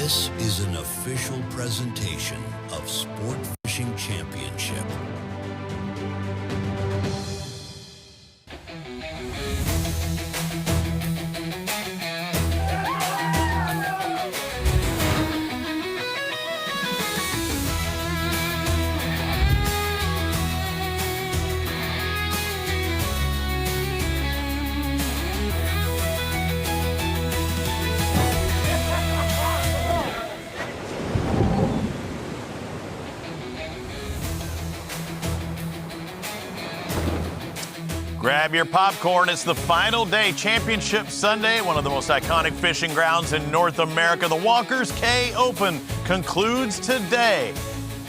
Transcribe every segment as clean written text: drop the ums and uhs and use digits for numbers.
This is an official presentation of Sport Fishing Championship. Grab your popcorn. It's the final day, Championship Sunday, one of the most iconic fishing grounds in North America. The Walker's Cay Open concludes today.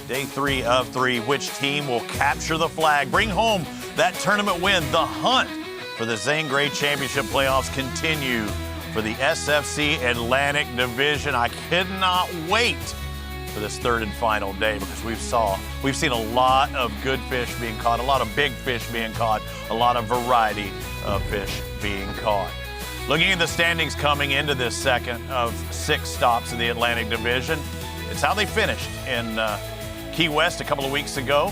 Day 3 of 3. Which team will capture the flag, bring home that tournament win? The hunt for the Zane Grey Championship playoffs continue for the SFC Atlantic Division. I cannot wait for this third and final day, because we've seen a lot of good fish being caught, a lot of big fish being caught, a lot of variety of fish being caught. Looking at the standings coming into this second of 6 stops in the Atlantic Division, it's how they finished in Key West a couple of weeks ago.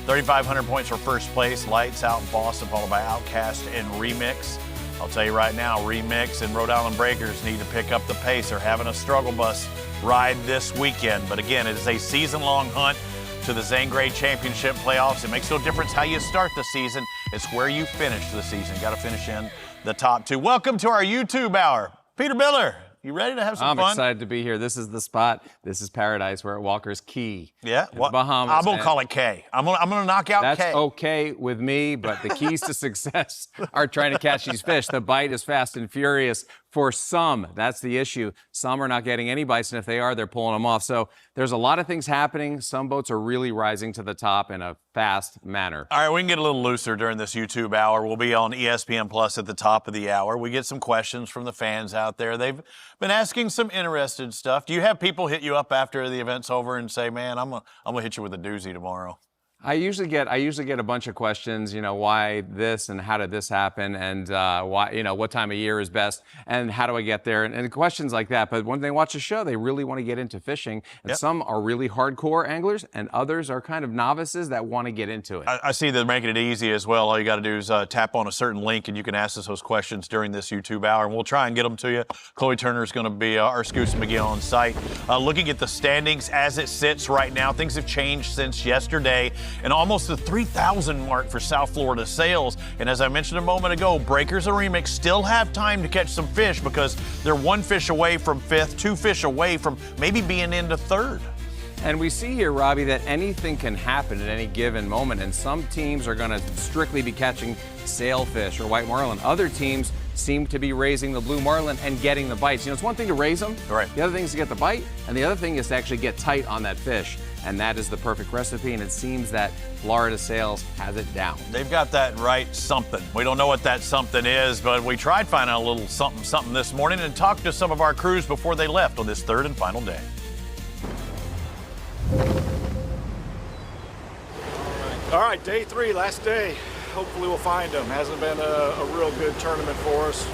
3,500 points for first place. Lights Out in Boston, followed by Outcast and Remix. I'll tell you right now, Remix and Rhode Island Breakers need to pick up the pace. They're having a struggle bus ride this weekend. But again, it is a season-long hunt to the Zane Grey Championship playoffs. It makes no difference how you start the season. It's where you finish the season. Got to finish in the top 2. Welcome to our YouTube hour. Peter Biller, you ready to have some fun? I'm excited to be here. This is the spot. This is paradise. We're at Walker's Key. Yeah, Bahamas. I'm going to call it K. I'm gonna knock out K. That's okay with me, but the keys to success are trying to catch these fish. The bite is fast and furious for some. That's the issue. Some are not getting any bites, and if they are, they're pulling them off. So there's a lot of things happening. Some boats are really rising to the top in a fast manner. All right, we can get a little looser during this YouTube hour. We'll be on ESPN Plus at the top of the hour. We get some questions from the fans out there. They've been asking some interested stuff. Do you have people hit you up after the event's over and say, man, I'm gonna hit you with a doozy tomorrow? I usually get a bunch of questions, why this and how did this happen, and why, what time of year is best, and how do I get there, and questions like that. But when they watch the show, they really want to get into fishing, and Yep. Some are really hardcore anglers, and others are kind of novices that want to get into it. I see they're making it easy as well. All you got to do is tap on a certain link, and you can ask us those questions during this YouTube hour, and we'll try and get them to you. Chloe Turner is going to be our Scoos and McGee on site. Looking at the standings as it sits right now, things have changed since yesterday, and almost the 3,000 mark for South Florida sales. And as I mentioned a moment ago, Breakers and Remix still have time to catch some fish, because they're 1 fish away from 5th, 2 fish away from maybe being into 3rd. And we see here, Robbie, that anything can happen at any given moment, and some teams are going to strictly be catching sailfish or white marlin. Other teams seem to be raising the blue marlin and getting the bites. It's one thing to raise them. Right. The other thing is to get the bite, and the other thing is to actually get tight on that fish. And that is the perfect recipe, and it seems that Florida Sales has it down. They've got that right something. We don't know what that something is, but we tried finding out a little something this morning and talked to some of our crews before they left on this third and final day. All right, day 3, last day. Hopefully we'll find them. Hasn't been a real good tournament for us.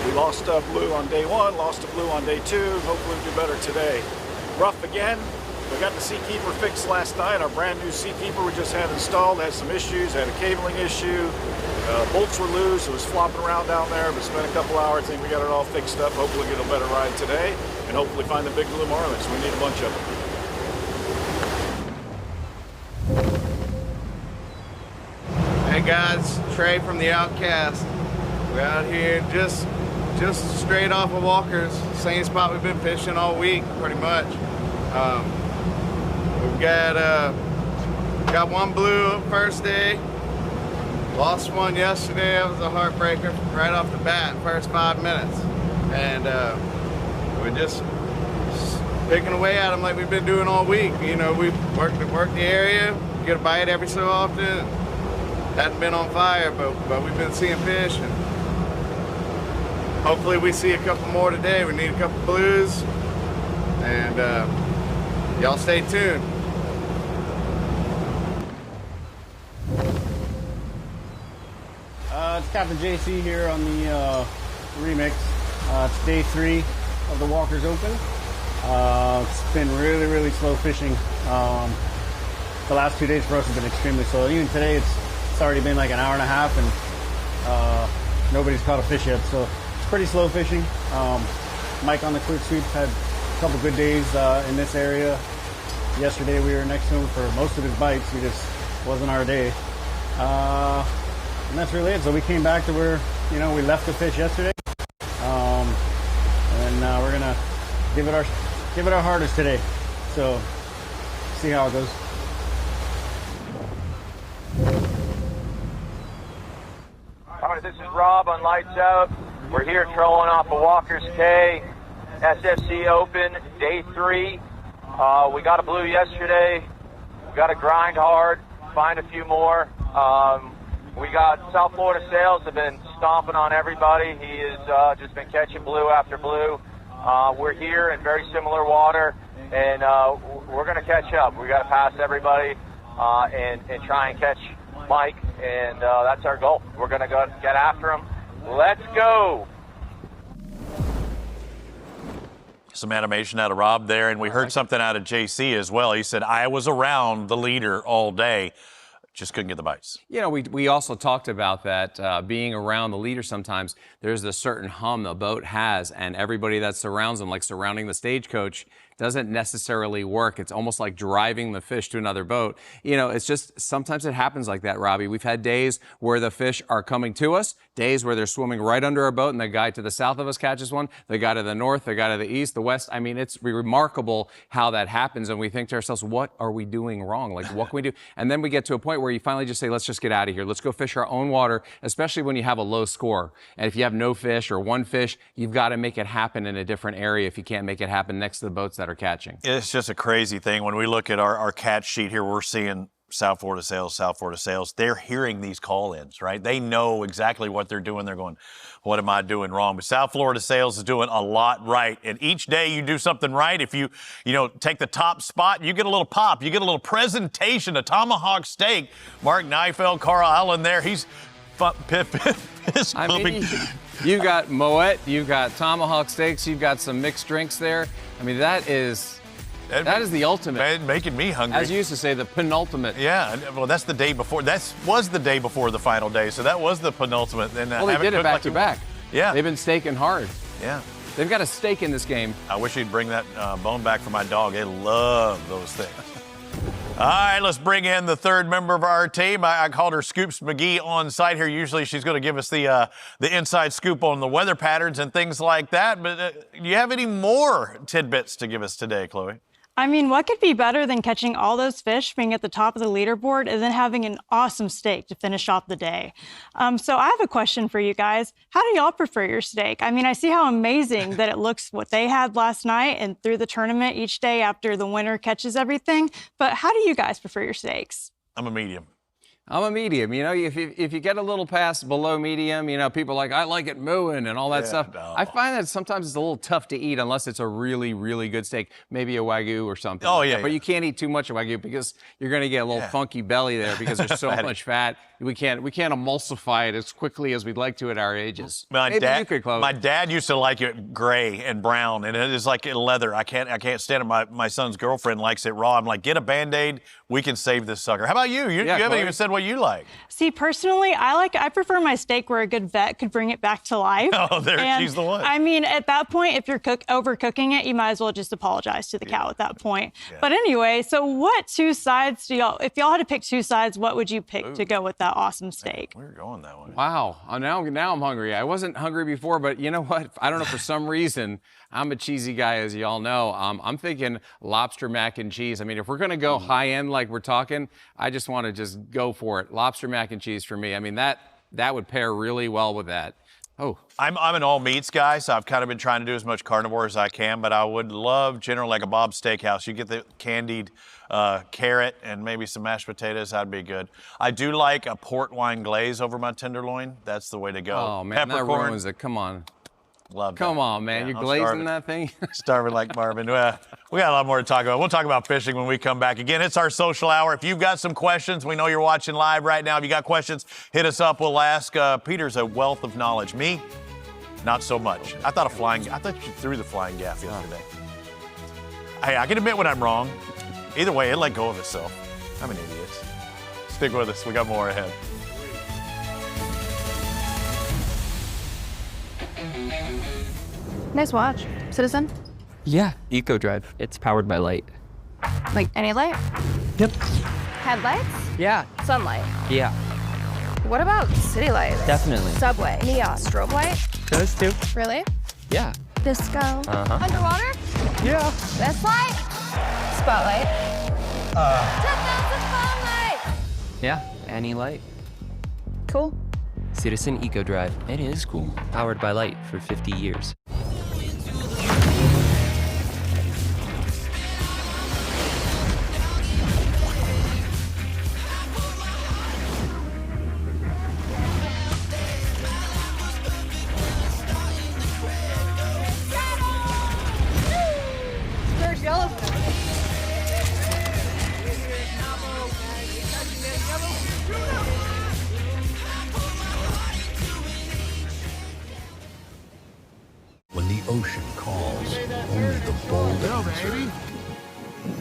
We lost blue on day 1, lost to blue on day 2. Hopefully we'll do better today. Rough again. We got the Seakeeper fixed last night. Our brand new Seakeeper we just had installed had some issues, had a cabling issue. Bolts were loose, it was flopping around down there, but spent a couple hours. I think we got it all fixed up. Hopefully get a better ride today, and hopefully find the big blue marlins. We need a bunch of them. Hey guys, Trey from the Outcast. We're out here just straight off of Walker's, same spot we've been fishing all week, pretty much. We've got 1 blue first day, lost 1 yesterday. That was a heartbreaker right off the bat, first 5 minutes, and we're just picking away at them like we've been doing all week. We work the area, get a bite every so often. Hadn't been on fire, but we've been seeing fish, and hopefully we see a couple more today. We need a couple blues, and y'all stay tuned. It's Captain JC here on the Remix. It's day 3 of the Walker's Open. It's been really, really slow fishing. The last 2 days for us have been extremely slow. Even today, it's already been like an hour and a half, and nobody's caught a fish yet. So it's pretty slow fishing. Mike on the quick sweeps had a couple good days in this area. Yesterday we were next to him for most of his bites. He just wasn't our day. And that's really it. So we came back to where, we left the fish yesterday. And we're gonna give it our hardest today. So see how it goes. All right, this is Rob on Lights Out. We're here trolling off of Walker's Cay, SFC Open, day 3. We got a blue yesterday. We got to grind hard, find a few more. We got South Florida Sales have been stomping on everybody. He has just been catching blue after blue. We're here in very similar water, and we're going to catch up. We got to pass everybody and try and catch Mike, and that's our goal. We're going to go get after him. Let's go. Some animation out of Rob there, and we heard something out of JC as well. He said, I was around the leader all day. Just couldn't get the bites. We also talked about that, being around the leader sometimes, there's a certain hum the boat has, and everybody that surrounds them, like surrounding the stagecoach, doesn't necessarily work. It's almost like driving the fish to another boat. It's just, sometimes it happens like that, Robbie. We've had days where the fish are coming to us, days where they're swimming right under our boat, and the guy to the south of us catches one, the guy to the north, the guy to the east, the west. I mean, it's remarkable how that happens, and we think to ourselves, what are we doing wrong? Like, what can we do? And then we get to a point where you finally just say, let's just get out of here. Let's go fish our own water, especially when you have a low score. And if you have no fish or one fish, you've got to make it happen in a different area if you can't make it happen next to the boats that are catching. It's just a crazy thing. When we look at our catch sheet here, we're seeing South Florida Sales. They're hearing these call-ins, right? They know exactly what they're doing. They're going, what am I doing wrong? But South Florida Sales is doing a lot right. And each day you do something right. If you take the top spot, you get a little pop. You get a little presentation, a tomahawk steak. Mark Neifeld, Carl Allen there. He's you got Moet, you got tomahawk steaks, you've got some mixed drinks there. I mean, that is the ultimate. Making me hungry. As you used to say, the penultimate. Yeah, well, that's the day before. That was the day before the final day, so that was the penultimate. And well, they did it back to back. Yeah. They've been staking hard. Yeah. They've got a stake in this game. I wish he'd bring that bone back for my dog. They love those things. All right, let's bring in the third member of our team. I called her Scoops McGee on site here. Usually she's going to give us the inside scoop on the weather patterns and things like that. But do you have any more tidbits to give us today, Chloe? I mean, what could be better than catching all those fish, being at the top of the leaderboard, and then having an awesome steak to finish off the day? So I have a question for you guys. How do y'all prefer your steak? I mean, I see how amazing that it looks what they had last night and through the tournament each day after the winner catches everything. But how do you guys prefer your steaks? I'm a medium. I'm a medium. If you get a little past below medium, people are like, I like it mooing and all that stuff. No. I find that sometimes it's a little tough to eat unless it's a really, really good steak, maybe a Wagyu or something. Oh, like yeah. that. But you can't eat too much of Wagyu because you're going to get a little funky belly there because there's so much fat. We can't emulsify it as quickly as we'd like to at our ages. My dad used to like it gray and brown, and it is like leather. I can't stand it. My son's girlfriend likes it raw. I'm like, get a Band-Aid. We can save this sucker. How about you? You haven't even said what you like. See, personally, I prefer my steak where a good vet could bring it back to life. Oh, she's the one. I mean, at that point, if you're overcooking it, you might as well just apologize to the cow at that point. Yeah. But anyway, so what two sides if y'all had to pick two sides, what would you pick to go with that awesome steak? We're going that way. Wow. Now I'm hungry. I wasn't hungry before, but you know what? I don't know, for some reason, I'm a cheesy guy, as y'all know. I'm thinking lobster mac and cheese. I mean, if we're going to go high end like we're talking, I just want to just go for it. Lobster mac and cheese for me. I mean, that would pair really well with that. Oh, I'm an all meats guy, so I've kind of been trying to do as much carnivore as I can, but I would love generally like a Bob's Steakhouse. You get the candied carrot and maybe some mashed potatoes. That'd be good. I do like a port wine glaze over my tenderloin. That's the way to go. Oh, man, that ruins it. Come on. Love that. Come on, man. You're glazing that thing? Starving like Marvin. Well, we got a lot more to talk about. We'll talk about fishing when we come back. Again, it's our social hour. If you've got some questions, we know you're watching live right now. If you got questions, hit us up. We'll ask. Peter's a wealth of knowledge. Me, not so much. I thought you threw the flying gaff yesterday. I can admit when I'm wrong. Either way, it let go of itself. I'm an idiot. Stick with us. We got more ahead. Nice watch. Citizen? Yeah, Eco Drive. It's powered by light. Like any light? Yep. Headlights? Yeah. Sunlight? Yeah. What about city lights? Definitely. Subway? Neon? Strobe light? Those two. Really? Yeah. Disco? Underwater? Yeah. This light? Spotlight? 10,000 spotlight! Yeah, any light. Cool. Citizen Eco Drive. It is cool. Powered by light for 50 years. There's yellow. When the ocean calls, only the bold answer.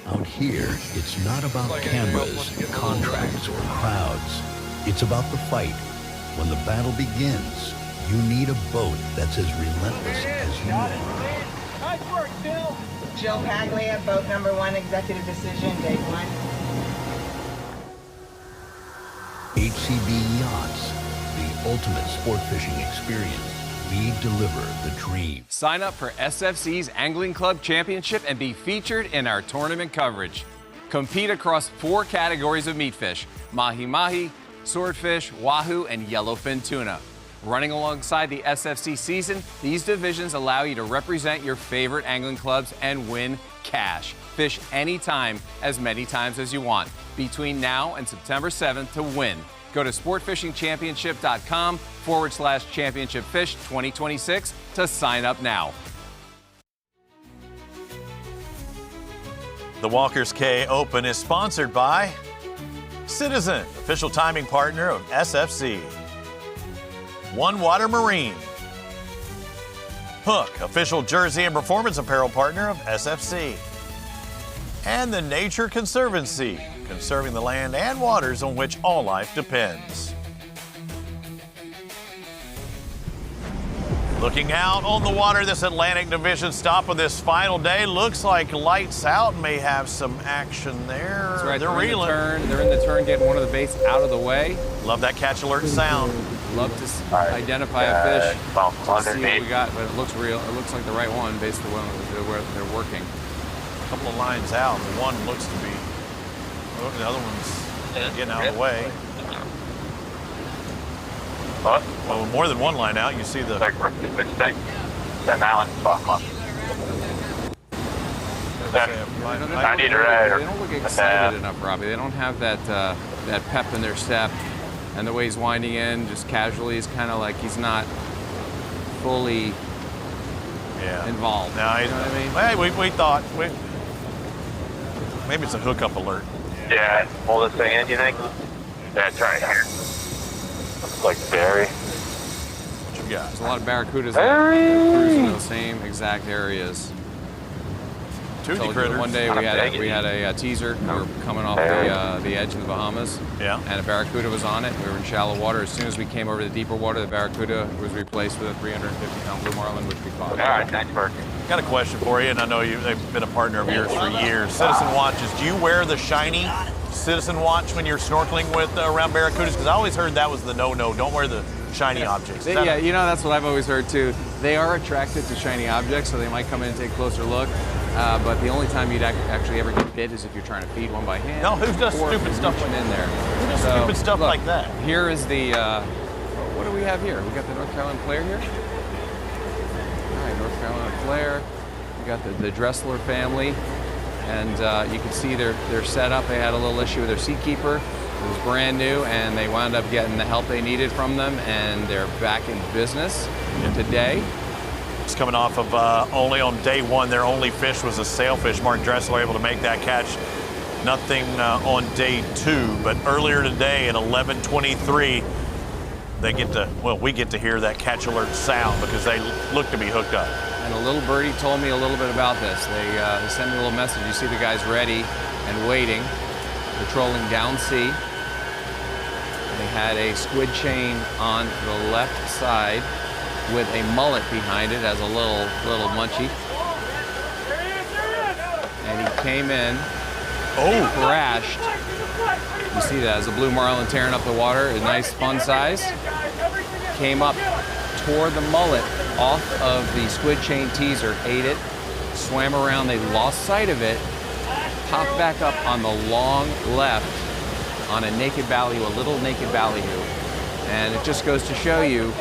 Out here, it's not about cameras, contracts, or crowds. It's about the fight. When the battle begins, you need a boat that's as relentless as you are. Nice work, Jill. Jill Paglia, boat number 1, executive decision, day 1. HCB Yachts, the ultimate sport fishing experience. We deliver the dream. Sign up for SFC's Angling Club Championship and be featured in our tournament coverage. Compete across 4 categories of meat fish: mahi-mahi, swordfish, wahoo, and yellowfin tuna. Running alongside the SFC season, these divisions allow you to represent your favorite angling clubs and win cash. Fish anytime, as many times as you want, between now and September 7th to win. Go to sportfishingchampionship.com/championship fish 2026 to sign up now. The Walker's Cay Open is sponsored by Citizen, official timing partner of SFC. One Water Marine. Hook, official jersey and performance apparel partner of SFC. And the Nature Conservancy, conserving the land and waters on which all life depends. Looking out on the water, this Atlantic Division stop of this final day looks like lights out may have some action there. That's right. They're reeling. They're in the turn, getting one of the baits out of the way. Love that catch alert sound. Love to identify a fish. See what we got, but it looks real. It looks like the right one based on where they're working. A couple of lines out. The one looks to be, the other one's getting out of the way. Well, more than one line out, you see the... I need to ride. They don't look excited enough, Robbie. They don't have that pep in their step. And the way he's winding in, just casually, is kind of like he's not fully involved. No, you know what I mean? Hey, we thought, maybe it's a hookup alert. Yeah, pull this thing in, you think? That's right here. Looks like Barry. What you got? There's a lot of barracudas that cruise in those same exact areas. Toothy critters. One day we had a teaser. We were coming off the edge in the Bahamas. Yeah. And a barracuda was on it. We were in shallow water. As soon as we came over to the deeper water, the barracuda was replaced with a 350-pound blue marlin, which we caught. All right, thanks, Burke. Got a question for you, and I know they've been a partner of yours for years. Citizen Watches, do you wear the shiny Citizen Watch when you're snorkeling with around barracudas? Because I always heard that was the no-no. Don't wear the shiny objects. Yeah, you know, that's what I've always heard too. They are attracted to shiny objects, so they might come in and take a closer look. But the only time you'd actually ever get bit is if you're trying to feed one by hand. No, who does stupid stuff like in there? Who does stupid stuff like that? Here is the, what do we have here? We got the North Carolina Flare here. All right, North Carolina Flare. We got the Dressler family. And you can see their setup. They had a little issue with their seatkeeper. It was brand new, and they wound up getting the help they needed from them, and they're back in business today. It's coming off of only on day one, their only fish was a sailfish. Mark Dressler able to make that catch. Nothing on day two, but earlier today at 11:23, they get to, well, we get to hear that catch alert sound because they look to be hooked up. And a little birdie told me a little bit about this. They sent me a little message. You see the guys ready and waiting, patrolling down sea. They had a squid chain on the left side with a mullet behind it as a little munchie. And he came in, crashed. You see that as a blue marlin tearing up the water, a nice fun size. Came up, tore the mullet off of the squid chain teaser, ate it, swam around, they lost sight of it, popped back up on the long left on a naked ballyhoo, a little naked ballyhoo. And it just goes to show you,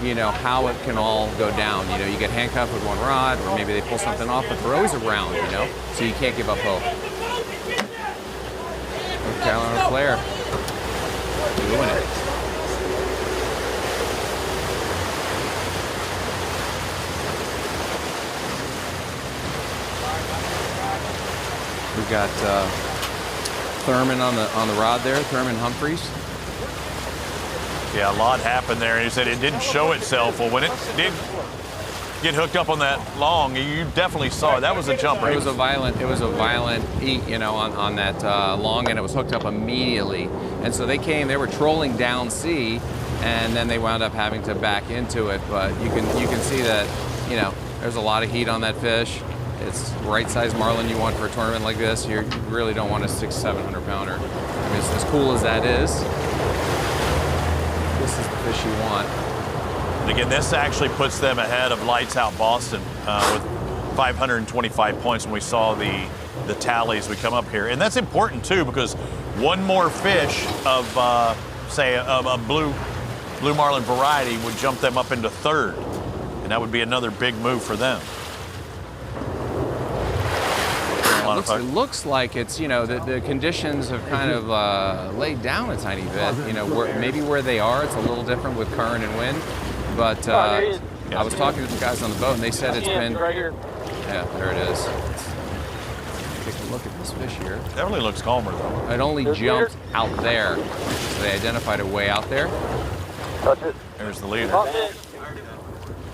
you know, how it can all go down. You know, you get handcuffed with one rod, or maybe they pull something off, but they're always around, you know, so you can't give up hope. Carolina Flair doing it. We got Thurman on the rod there, Thurman Humphreys. Yeah, a lot happened there. He said it didn't show itself. Well, when it did get hooked up on that long, you definitely saw it. That was a jumper. It was a violent eat, you know, on that long, and it was hooked up immediately. And so they were trolling down sea, and then they wound up having to back into it. But you can see that, you know, there's a lot of heat on that fish. It's the right size marlin you want for a tournament like this. You really don't want a 600-700 pounder. I mean, it's as cool as that is. This is the fish you want. And again, this actually puts them ahead of Lights Out Boston with 525 points when we saw the tallies we come up here. And that's important too, because one more fish of say a blue marlin variety would jump them up into third, and that would be another big move for them. It looks like it's, you know, the conditions have kind of laid down a tiny bit. You know, maybe where they are, it's a little different with current and wind. But I was talking to the guys on the boat, and they said it's been. Yeah, there it is. Take a look at this fish here. Definitely looks calmer though. It only jumped out there. So they identified it way out there. There's the leader. Okay,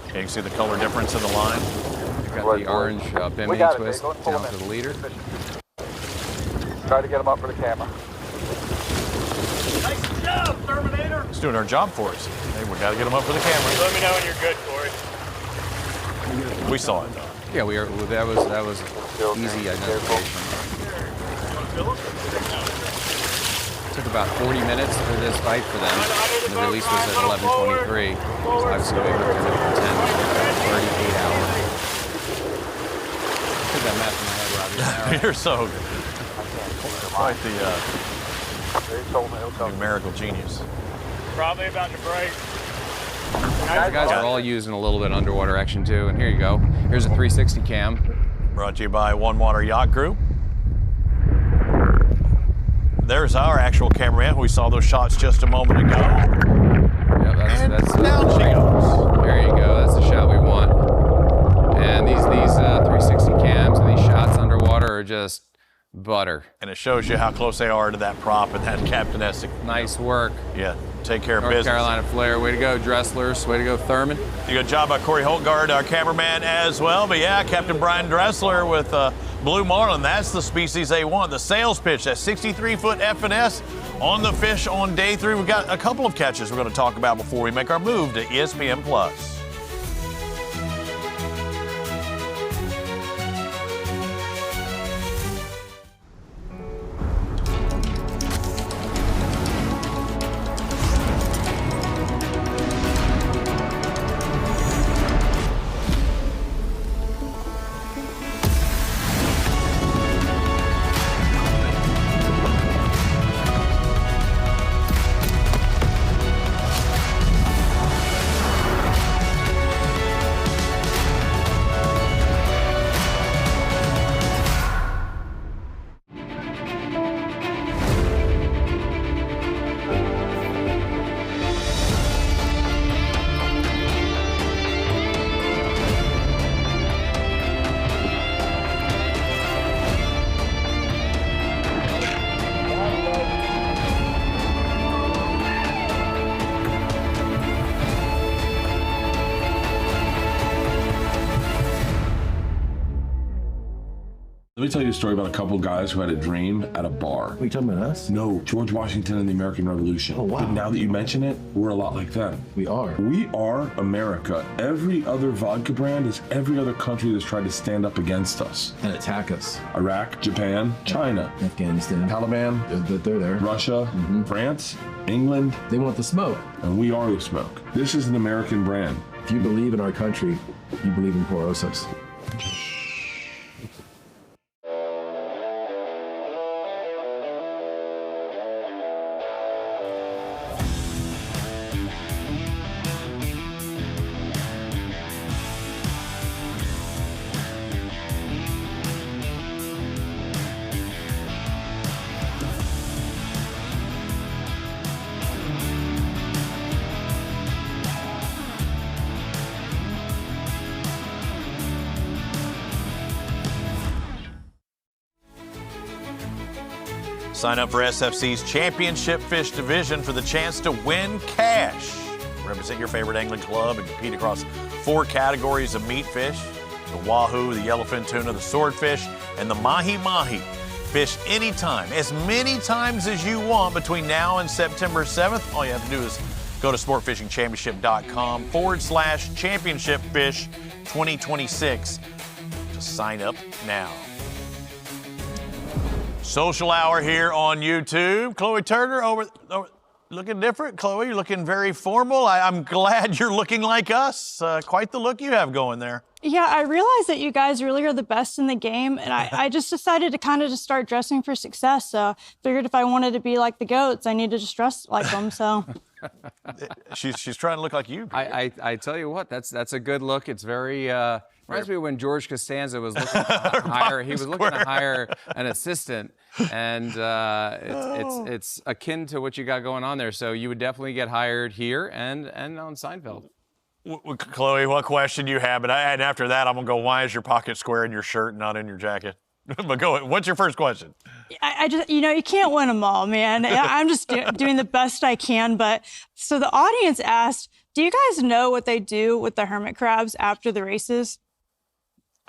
you can see the color difference in the line. Got the orange bimini twist down to the leader. Try to get him up for the camera. Nice job, Terminator. He's doing our job for us. Hey, we got to get him up for the camera. Let me know when you're good, Corey. We saw it though. Yeah, that was easy identification. Took about 40 minutes for this fight for them. The release was at 11:23. So obviously they looked at it for 38 hours. Put that map in my head, Robbie. You're so good. Quite the numerical genius. Probably about to break. The guys are all using a little bit of underwater action too, and here you go. Here's a 360 cam. Brought to you by One Water Yacht Group. There's our actual cameraman. We saw those shots just a moment ago. Yeah, that's down she goes. There you go. That's the shot we want. And these 360 cams and these shots underwater are just butter. And it shows you how close they are to that prop and that captainess. Nice work. Yeah, take care of North business. Carolina Flair. Way to go, Dresslers. Way to go, Thurman. Good job by Corey Holtgard, our cameraman as well. But yeah, Captain Brian Dressler with Blue Marlin. That's the species they want. The sales pitch, that 63-foot F&S on the fish on day 3. We've got a couple of catches we're going to talk about before we make our move to ESPN Plus. Let me tell you a story about a couple guys who had a dream at a bar. Are you talking about us? No, George Washington and the American Revolution. Oh, wow. But now that you mention it, we're a lot like them. We are. We are America. Every other vodka brand is every other country that's tried to stand up against us. And attack us. Iraq, Japan, China, Afghanistan, Taliban, they're there. Russia, France, England. They want the smoke. And we are the smoke. This is an American brand. If you believe in our country, you believe in Porosos. Sign up for SFC's Championship Fish Division for the chance to win cash. Represent your favorite angling club and compete across 4 categories of meat fish: the wahoo, the yellowfin tuna, the swordfish, and the mahi-mahi. Fish anytime, as many times as you want between now and September 7th. All you have to do is go to sportfishingchampionship.com/championship fish 2026 to sign up now. Social hour here on YouTube. Chloe Turner over looking different. Chloe, you're looking very formal. I'm glad you're looking like us. Quite the look you have going there. Yeah, I realize that you guys really are the best in the game, and I just decided to kind of just start dressing for success. So figured if I wanted to be like the goats, I need to just dress like them. So she's trying to look like you. I tell you what, that's a good look. It's very reminds me of when George Costanza was looking to hire. He was looking to hire an assistant, and it's akin to what you got going on there. So you would definitely get hired here and on Seinfeld. Chloe, what question do you have? And after that, I'm gonna go. Why is your pocket square in your shirt, not in your jacket? But go ahead. What's your first question? I just, you can't win them all, man. I'm just doing the best I can. But so the audience asked, do you guys know what they do with the hermit crabs after the races?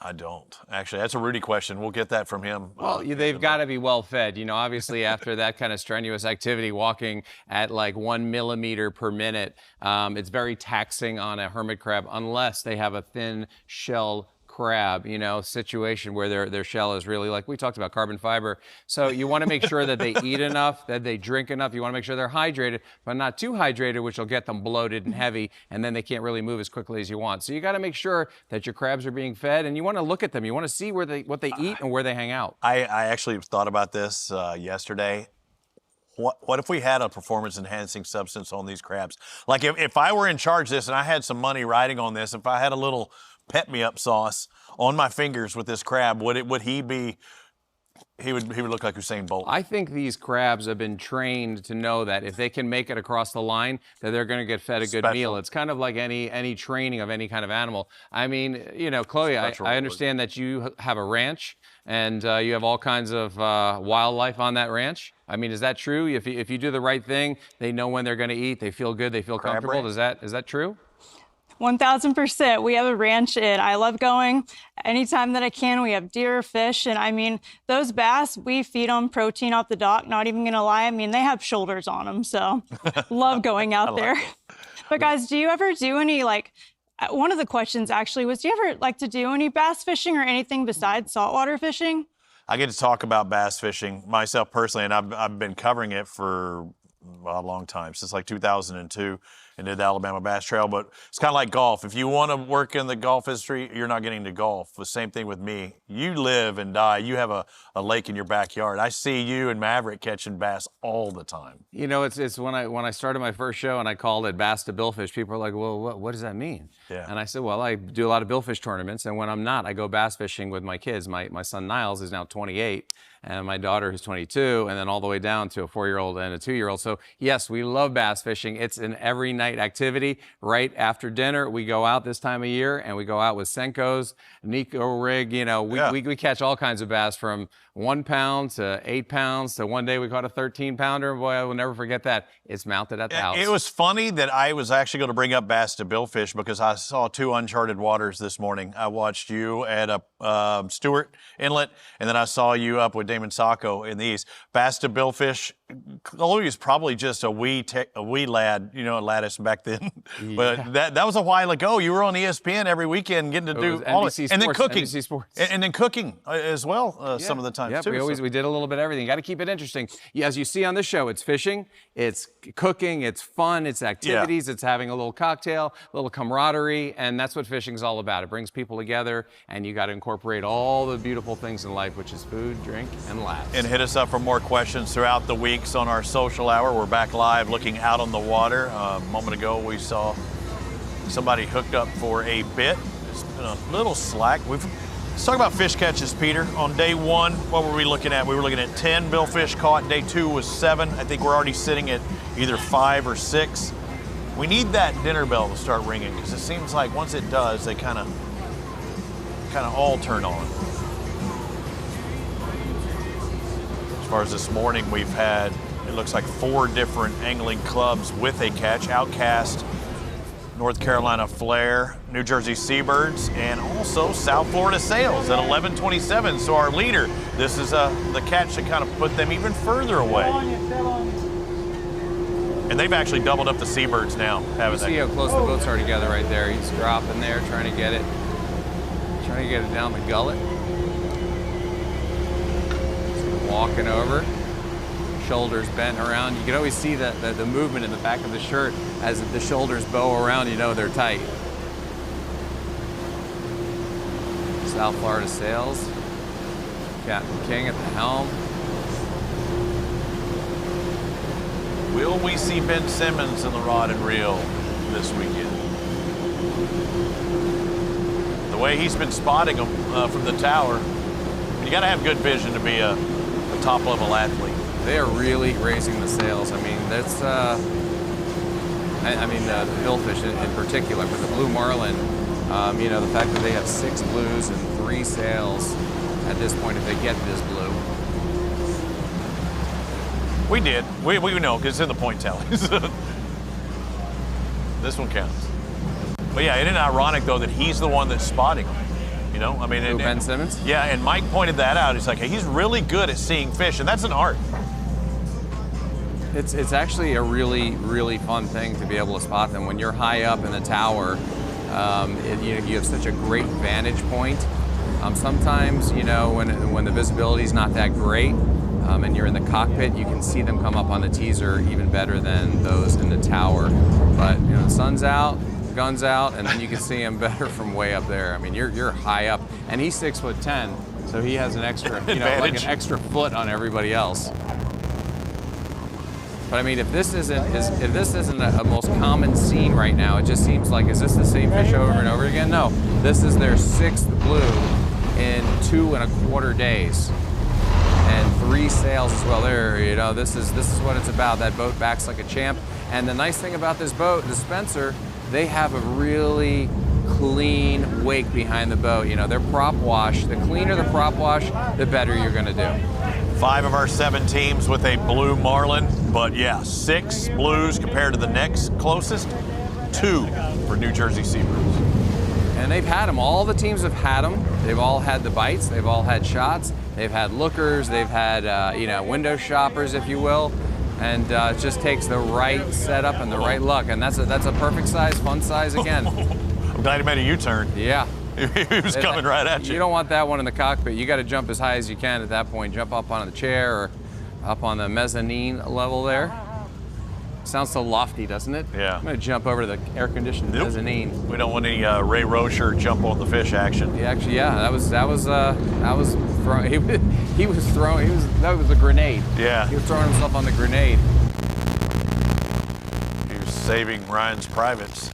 I don't. Actually, that's a Rudy question. We'll get that from him. Well, they've got to be well fed. Obviously after that kind of strenuous activity, walking at like 1 millimeter per minute, it's very taxing on a hermit crab unless they have a thin shell crab, situation where their shell is really, like we talked about, carbon fiber. So you want to make sure that they eat enough, that they drink enough. You want to make sure they're hydrated, but not too hydrated, which will get them bloated and heavy, and then they can't really move as quickly as you want. So you got to make sure that your crabs are being fed, and you want to look at them. You want to see what they eat and where they hang out. I actually thought about this yesterday. What if we had a performance-enhancing substance on these crabs? Like if I were in charge of this and I had some money riding on this, if I had a little pet-me-up sauce on my fingers with this crab, would he be? He would look like Usain Bolt. I think these crabs have been trained to know that if they can make it across the line, that they're going to get fed a good meal. It's kind of like any training of any kind of animal. I mean, Chloe, I understand that you have a ranch and you have all kinds of wildlife on that ranch. I mean, is that true? If you do the right thing, they know when they're going to eat. They feel good. They feel comfortable. Is that true? 1000%. We have a ranch and I love going anytime that I can. We have deer, fish, and I mean, those bass, we feed them protein off the dock, not even gonna lie. I mean, they have shoulders on them, so love going out there. But guys, do you ever do any, one of the questions actually was, do you ever like to do any bass fishing or anything besides saltwater fishing? I get to talk about bass fishing myself personally, and I've been covering it for a long time, since like 2002, and did the Alabama Bass Trail. But it's kind of like golf. If you want to work in the golf industry, you're not getting to golf. The same thing with me. You live and die. You have a lake in your backyard. I see you and Maverick catching bass all the time. It's when I started my first show and I called it Bass to Billfish, people are like, well, what does that mean? Yeah. And I said, well, I do a lot of billfish tournaments, and when I'm not, I go bass fishing with my kids. My son Niles is now 28, and my daughter who's 22, and then all the way down to a 4-year-old and a 2-year-old. So yes, we love bass fishing. It's an every night night activity. Right after dinner, we go out this time of year, and we go out with Senko's, Nico rig. You know, we catch all kinds of bass from 1 pound to 8 pounds to one day we caught a 13-pounder. Boy, I will never forget that. It's mounted at the house. It was funny that I was actually going to bring up bass to billfish because I saw 2 uncharted waters this morning. I watched you at Stewart Inlet, and then I saw you up with Damon Sacco in the east. Bass to billfish, Louis is probably just a wee lad, you know, at Lattice back then. But that was a while ago. You were on ESPN every weekend getting to do all this. And then cooking. NBC Sports. And then cooking as well some of the time too. We did a little bit of everything. Got to keep it interesting. As you see on this show, it's fishing, it's cooking, it's fun, it's activities, it's having a little cocktail, a little camaraderie, and that's what fishing's all about. It brings people together, and you got to incorporate all the beautiful things in life, which is food, drink, and laughs. And hit us up for more questions throughout the weeks on our social hour. We're back live looking out on the water. A moment ago, we saw somebody hooked up for a bit. It's been a little slack. Let's talk about fish catches, Peter. On day 1, what were we looking at? We were looking at 10 billfish caught. Day 2 was 7. I think we're already sitting at either 5 or 6. We need that dinner bell to start ringing because it seems like once it does, they kind of all turn on. As far as this morning, we've had, it looks like 4 different angling clubs with a catch. Outcast, North Carolina Flair, New Jersey Seabirds, and also South Florida Sails at 11:27. So our leader, this is the catch to kind of put them even further away. And they've actually doubled up the Seabirds now, haven't they? See how close the boats are together right there. He's dropping there, trying to get it down the gullet. Walking over. Shoulders bent around. You can always see the movement in the back of the shirt as the shoulders bow around, you know they're tight. South Florida Sails. Captain King at the helm. Will we see Ben Simmons in the rod and reel this weekend? The way he's been spotting them from the tower, you got to have good vision to be a top-level athlete. They are really raising the sails. I mean, that's, the billfish in particular, but the blue marlin, you know, the fact that they have 6 blues and 3 sails at this point, if they get this blue. We did. We know because it's in the point tallies. This one counts. But yeah, isn't it ironic though that he's the one that's spotting them? You know, I mean, Ben Simmons? Yeah, and Mike pointed that out. He's like, hey, he's really good at seeing fish, and that's an art. It's actually a really, really fun thing to be able to spot them. When you're high up in the tower, you have such a great vantage point. Sometimes, you know, when the visibility is not that great, and you're in the cockpit, you can see them come up on the teaser even better than those in the tower. But, you know, the sun's out, gun's out, and then you can see him better from way up there. I mean, you're high up, and he's 6'10", so he has an extra, you know, like an extra foot on everybody else. But I mean, if this isn't a most common scene right now, it just seems like, is this the same fish over and over again? No, this is their 6th blue in 2 1/4 days, and 3 sails as well. There, you know, this is what it's about. That boat backs like a champ. And the nice thing about this boat, the Spencer, they have a really clean wake behind the boat. You know, their prop wash, the cleaner the prop wash, the better you're going to do. 5 of our 7 teams with a blue marlin, but yeah, 6 blues compared to the next closest, 2 for New Jersey Seabirds. And they've had them. All the teams have had them. They've all had the bites. They've all had shots. They've had lookers. They've had, you know, window shoppers, if you will. And it just takes the right setup and the right luck. And that's a perfect size, fun size again. I'm glad he made a U-turn. Yeah. He was coming right at you. You don't want that one in the cockpit. You got to jump as high as you can at that point. Jump up on the chair or up on the mezzanine level there. Sounds so lofty, doesn't it? Yeah. I'm going to jump over to the air-conditioned mezzanine. We don't want any Ray Rocher jump on the fish action. Yeah, actually, yeah, that was that was a grenade. Yeah. He was throwing himself on the grenade. He was saving Ryan's privates.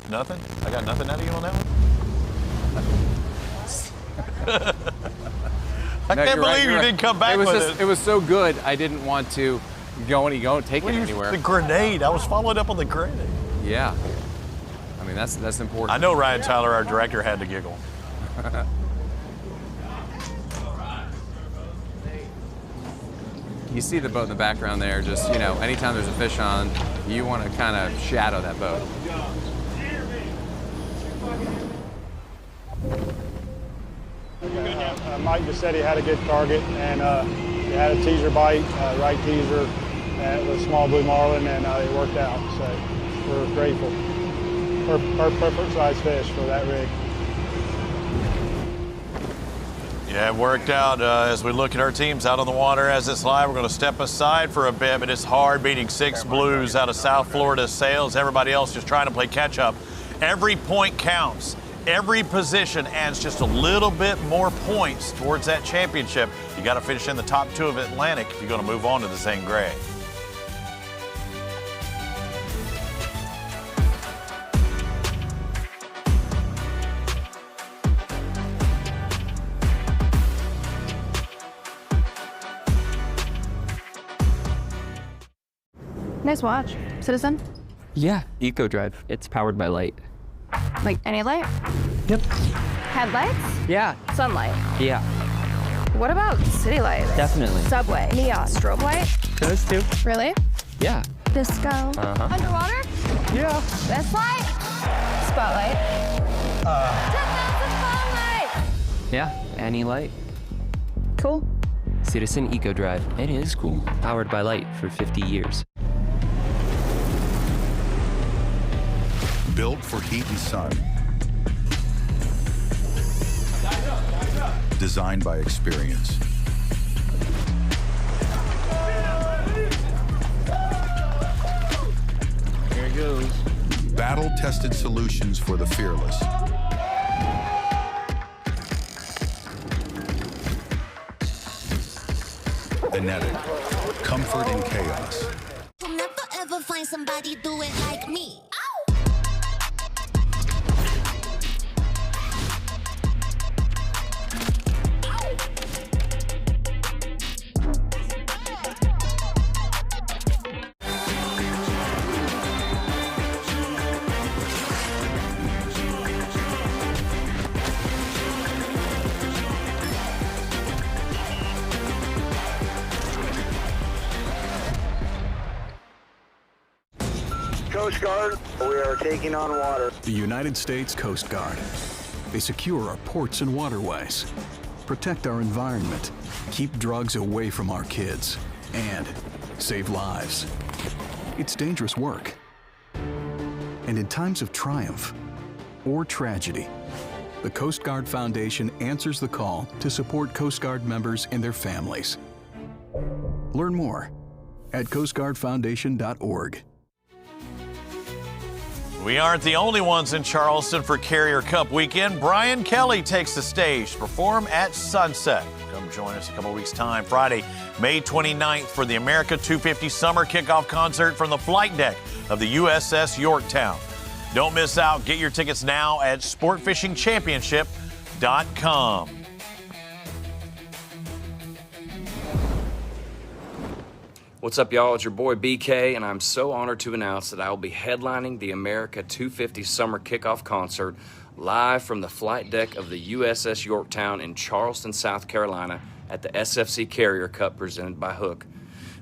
Nothing? I got nothing out of you on that one? I can't believe you didn't come back with it. It was so good, I didn't want to don't take it anywhere. The grenade. I was following up on the grenade. Yeah. I mean, that's important. I know Ryan Tyler, our director, had to giggle. You see the boat in the background there. Just, anytime there's a fish on, you want to kind of shadow that boat. Mike just said he had a good target, and he had a teaser bite, right teaser, and it was a small blue marlin, and it worked out. So we're grateful. Perfect size fish for that rig. Yeah, it worked out. As we look at our teams out on the water as it's live, we're going to step aside for a bit, but it's hard beating 6 blues out of South Florida Sails. Everybody else just trying to play catch up. Every point counts. Every position adds just a little bit more points towards that championship. You got to finish in the top 2 of Atlantic if you're going to move on to the Zane Grey. Nice watch. Citizen? Yeah, Eco Drive. It's powered by light. Like any light? Yep. Headlights? Yeah. Sunlight? Yeah. What about city lights? Definitely. Subway? Neon? Strobe light? Those two. Really? Yeah. Disco? Underwater? Yeah. Best light? Spotlight? 10,000 spotlight! Yeah, any light. Cool. Citizen Eco Drive. It is cool. Powered by light for 50 years. Built for heat and sun. Designed by experience. Here it goes. Battle-tested solutions for the fearless. Enetic. Comfort in chaos. You'll never ever find somebody do it like me. Coast Guard, we are taking on water. The United States Coast Guard. They secure our ports and waterways, protect our environment, keep drugs away from our kids, and save lives. It's dangerous work. And in times of triumph or tragedy, the Coast Guard Foundation answers the call to support Coast Guard members and their families. Learn more at coastguardfoundation.org. We aren't the only ones in Charleston for Carrier Cup weekend. Brian Kelly takes the stage to perform at Sunset. Come join us a couple weeks' time, Friday, May 29th, for the America 250 Summer Kickoff Concert from the flight deck of the USS Yorktown. Don't miss out. Get your tickets now at sportfishingchampionship.com. What's up, y'all? It's your boy BK, and I'm so honored to announce that I will be headlining the America 250 Summer Kickoff Concert live from the flight deck of the USS Yorktown in Charleston, South Carolina at the SFC Carrier Cup presented by Hook.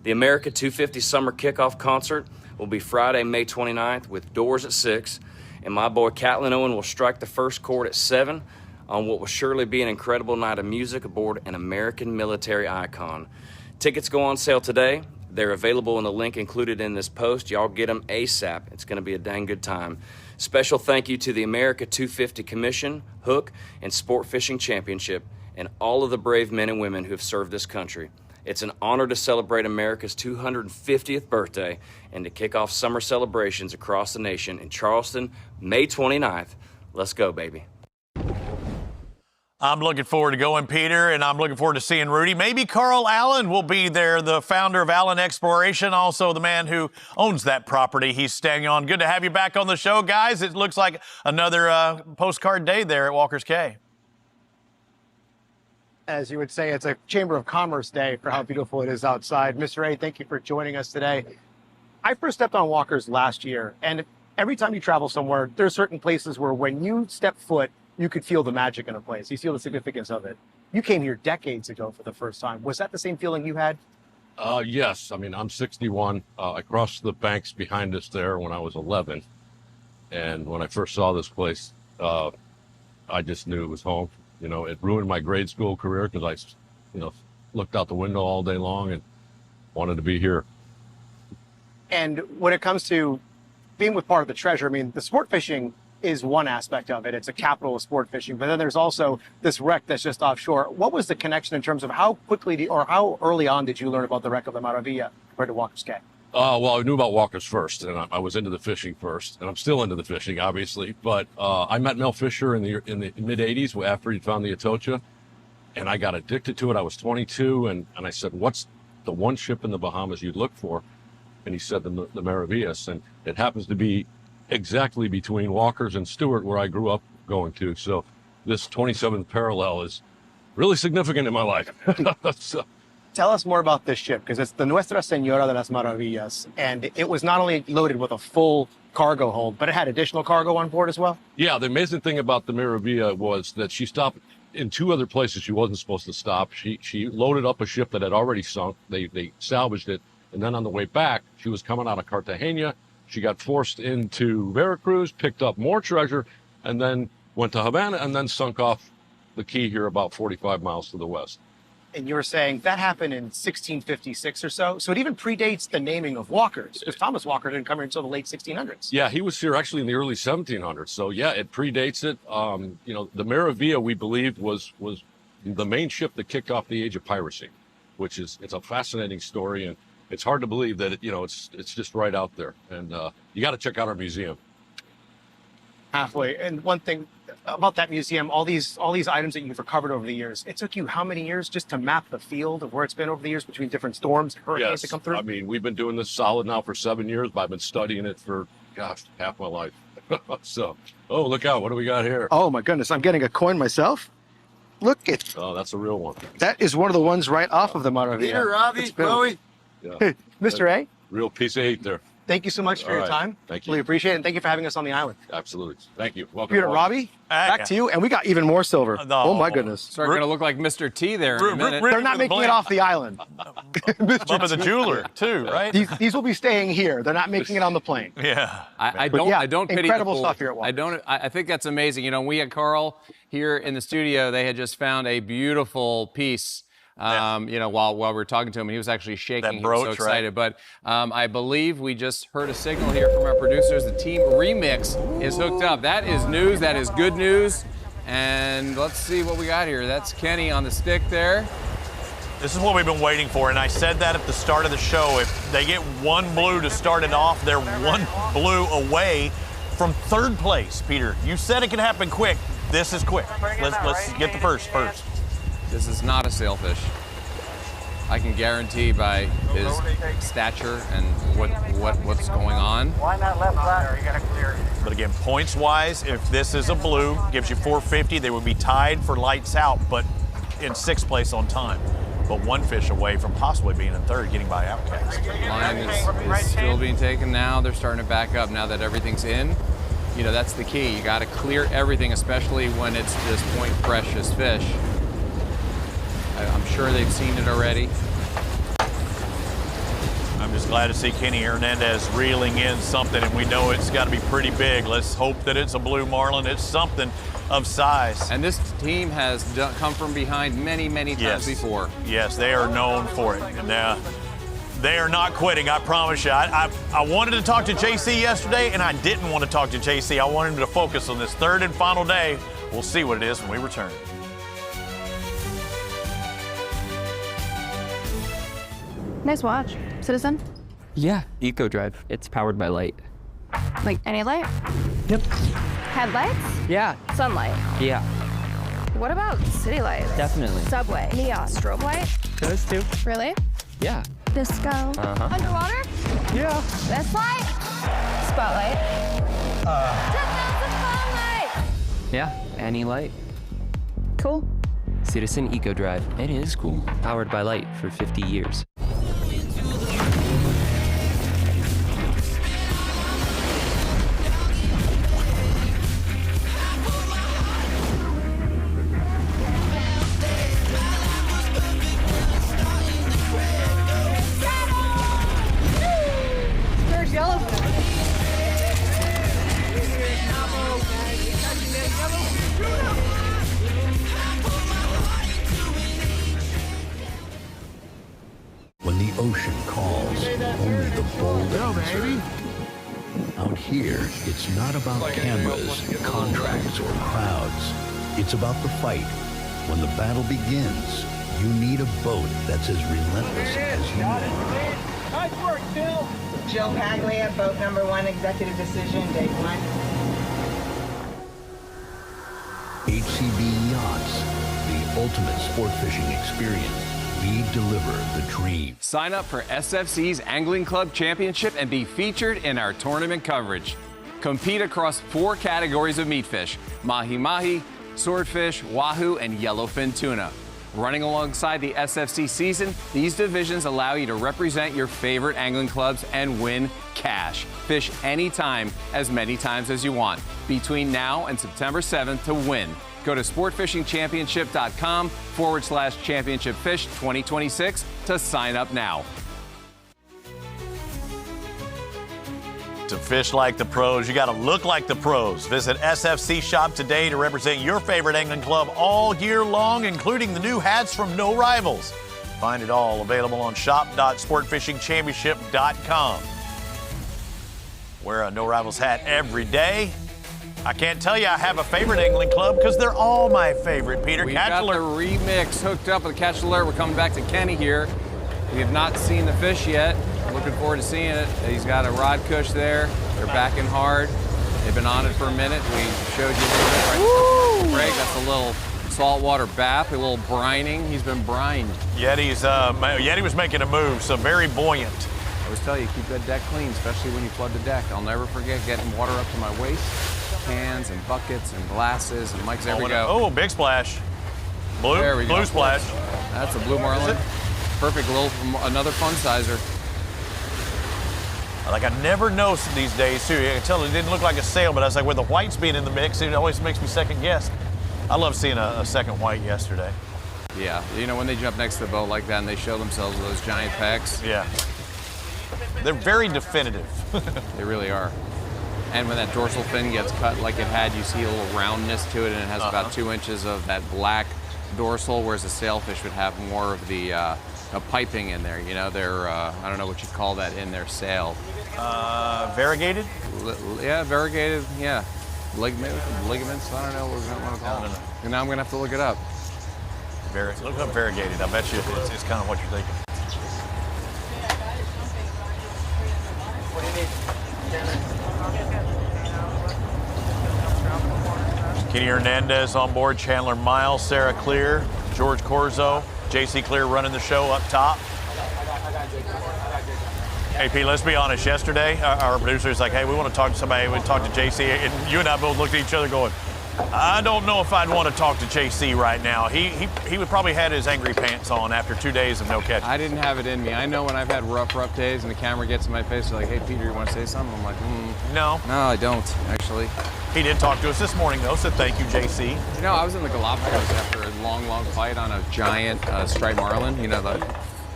The America 250 Summer Kickoff Concert will be Friday, May 29th with doors at 6, and my boy Catlin Owen will strike the first chord at 7 on what will surely be an incredible night of music aboard an American military icon. Tickets go on sale today. They're available in the link included in this post. Y'all get them ASAP. It's going to be a dang good time. Special thank you to the America 250 Commission, Hook, and Sport Fishing Championship, and all of the brave men and women who have served this country. It's an honor to celebrate America's 250th birthday and to kick off summer celebrations across the nation in Charleston, May 29th. Let's go, baby. I'm looking forward to going, Peter, and I'm looking forward to seeing Rudy. Maybe Carl Allen will be there, the founder of Allen Exploration, also the man who owns that property he's staying on. Good to have you back on the show, guys. It looks like another postcard day there at Walker's Cay. as you would say, it's a Chamber of Commerce day for how beautiful it is outside. Mr. A, thank you for joining us today. I first stepped on walkers last year, and every time you travel somewhere, there are certain places where when you step foot, you could feel the magic in a place. You feel the significance of it. You came here decades ago for the first time. Was that the same feeling you had? Yes. I mean, I'm 61. I crossed the banks behind us there when I was 11. And when I first saw this place, I just knew it was home. You know, it ruined my grade school career because I, looked out the window all day long and wanted to be here. And when it comes to being with part of the treasure, I mean, the sport fishing is one aspect of it. It's a capital of sport fishing, but then there's also this wreck that's just offshore. What was the connection in terms of how quickly or how early on did you learn about the wreck of the Maravilla compared to Walker's Cay? Well, I knew about walkers first, and I was into the fishing first, and I'm still into the fishing, obviously. But I met Mel Fisher in the mid '80s after he found the Atocha, and I got addicted to it. I was 22, and I said, "What's the one ship in the Bahamas you'd look for?" And he said the Maravillas, and it happens to be exactly between Walker's and Stewart, where I grew up going to. So this 27th parallel is really significant in my life. So, tell us more about this ship, because it's the Nuestra Señora de las Maravillas, and it was not only loaded with a full cargo hold, but it had additional cargo on board as well? Yeah, the amazing thing about the Maravilla was that she stopped in two other places she wasn't supposed to stop. She loaded up a ship that had already sunk. They salvaged it, and then on the way back, she was coming out of Cartagena. She got forced into Veracruz, picked up more treasure, and then went to Havana, and then sunk off the quay here about 45 miles to the west. And you were saying that happened in 1656 or so. So it even predates the naming of Walkers, because Thomas Walker didn't come here until the late 1600s. Yeah, he was here actually in the early 1700s. So yeah, it predates it. The Maravilla, we believed, was the main ship that kicked off the age of piracy, it's a fascinating story, and it's hard to believe that it's just right out there. And you got to check out our museum. Halfway. And one thing about that museum, all these items that you've recovered over the years, it took you how many years just to map the field of where it's been over the years between different storms, hurricanes that come through? I mean, we've been doing this solid now for 7 years, but I've been studying it for, half my life. So, look out. What do we got here? Oh, my goodness. I'm getting a coin myself. Look at. Oh, that's a real one. That is one of the ones right off of the Maravilla. Peter, Robbie, Chloe. Yeah. Mr. A, real piece of hate there. thank you so much for your time. Thank you. Really appreciate it, and thank you for having us on the island. Absolutely. Thank you. Welcome. Peter, Robbie, back to you, and we got even more silver. Oh, my goodness. Starting to look like Mr. T there in a minute. They're not making it off the island. Bubba the jeweler, too, right? These will be staying here. They're not making it on the plane. Yeah. I don't pity incredible the fool. stuff here at Walker's. I think that's amazing. We had Carl here in the studio. They had just found a beautiful piece. While we were talking to him, he was actually shaking. He was so excited. Right? But I believe we just heard a signal here from our producers. The team remix is hooked up. That is news. That is good news. And let's see what we got here. That's Kenny on the stick there. This is what we've been waiting for, and I said that at the start of the show. If they get one blue to start it off, they're one blue away from third place. Peter, you said it could happen quick. This is quick. Let's get the first. This is not a sailfish. I can guarantee by his stature and what's going on. Why not left ladder? You gotta clear it. But again, points-wise, if this is a blue, gives you 450. They would be tied for lights out, but in sixth place on time. But one fish away from possibly being in third, getting by Outcast. Line is still being taken now. They're starting to back up now that everything's in. That's the key. You got to clear everything, especially when it's this point precious fish. I'm sure they've seen it already. I'm just glad to see Kenny Hernandez reeling in something, and we know it's got to be pretty big. Let's hope that it's a blue marlin. It's something of size. And this team has come from behind many, many times before. Yes, they are known for it. And they are not quitting, I promise you. I wanted to talk to JC yesterday, and I didn't want to talk to JC. I wanted him to focus on this third and final day. We'll see what it is when we return. Nice watch. Citizen? Yeah, Eco Drive. It's powered by light. Like any light? Yep. Headlights? Yeah. Sunlight? Yeah. What about city lights? Definitely. Subway? Neon? Strobe light? Those two. Really? Yeah. Disco? Underwater? Yeah. This light? Spotlight? 10,000 spotlight! Yeah, any light. Cool. Citizen Eco Drive. It is cool. Powered by light for 50 years. There's yellow. When the ocean calls, only the bold answer. Out here, it's not about cameras, contracts, or crowds. It's about the fight. When the battle begins, you need a boat that's as relentless as you are. Nice work, Phil. Joe Paglia, boat number 1, executive decision, day 1. HCB Yachts, the ultimate sport fishing experience. We deliver the dream. Sign up for SFC's Angling Club Championship and be featured in our tournament coverage. Compete across 4 categories of meat fish: mahi-mahi, swordfish, wahoo, and yellowfin tuna. Running alongside the SFC season, these divisions allow you to represent your favorite angling clubs and win cash. Fish anytime, as many times as you want, between now and September 7th to win. Go to sportfishingchampionship.com/championshipfish 2026 to sign up now. To fish like the pros, you got to look like the pros. Visit SFC Shop today to represent your favorite angling club all year long, including the new hats from No Rivals. Find it all available on shop.sportfishingchampionship.com. Wear a No Rivals hat every day. I can't tell you I have a favorite angling club because they're all my favorite. Peter, We've Catch got Alert. the remix hooked up with Catch Alert. We're coming back to Kenny here. We have not seen the fish yet. Looking forward to seeing it. He's got a rod cush there. They're backing hard. They've been on it for a minute. We showed you a little bit right before the break. That's a little saltwater bath, a little brining. He's been brined. Yeti was making a move, so very buoyant. I always tell you, keep that deck clean, especially when you flood the deck. I'll never forget getting water up to my waist. Cans and buckets and glasses and Mike's there we go. Oh, big splash. There we go. Blue splash. That's a blue marlin. Perfect little, another fun sizer. Like I never know these days too. I can tell it didn't look like a sail, but I was like, with the whites being in the mix, it always makes me second guess. I love seeing a second white yesterday. Yeah, you know when they jump next to the boat like that and they show themselves with those giant pecs. Yeah. They're very definitive. They really are. And when that dorsal fin gets cut like it had, you see a little roundness to it, and it has about 2 inches of that black dorsal, whereas a sailfish would have more of the piping in there. You know, they're, I don't know what you call that in their sail. Variegated? Yeah, variegated, yeah. Ligaments, I don't know what we want to call them. And now I'm going to have to look it up. Look up variegated. I bet you it's kind of what you're thinking. What do you need? Kenny Hernandez on board, Chandler Miles, Sarah Clear, George Corzo, JC Clear running the show up top. Hey, Pete, let's be honest. Yesterday, our producer is like, hey, we want to talk to somebody. We talked to JC, and you and I both looked at each other going, I don't know if I'd want to talk to JC right now. He would probably had his angry pants on after 2 days of no catch. I didn't have it in me. I know when I've had rough days and the camera gets in my face, they're like, hey, Peter, you want to say something? I'm like, No. No, I don't, actually. He did talk to us this morning, though, so thank you, JC. You know, I was in the Galapagos after a long fight on a giant striped marlin, you know, the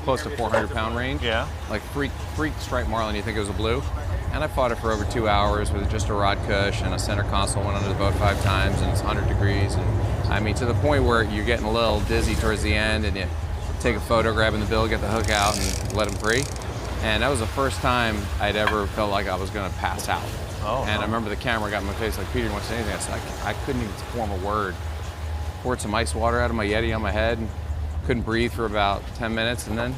close to 400-pound range. Yeah. Like freak striped marlin, you think it was a blue? And I fought it for over 2 hours with just a rod cush and a center console. Went under the boat 5 times, and it's 100 degrees. And I mean, to the point where you're getting a little dizzy towards the end, and you take a photo, grabbing the bill, get the hook out, and let him free. And that was the first time I'd ever felt like I was going to pass out. Oh, and I remember the camera got in my face, like, Peter, you want to say anything? I said, I couldn't even form a word. Poured some ice water out of my Yeti on my head, and couldn't breathe for about 10 minutes, and then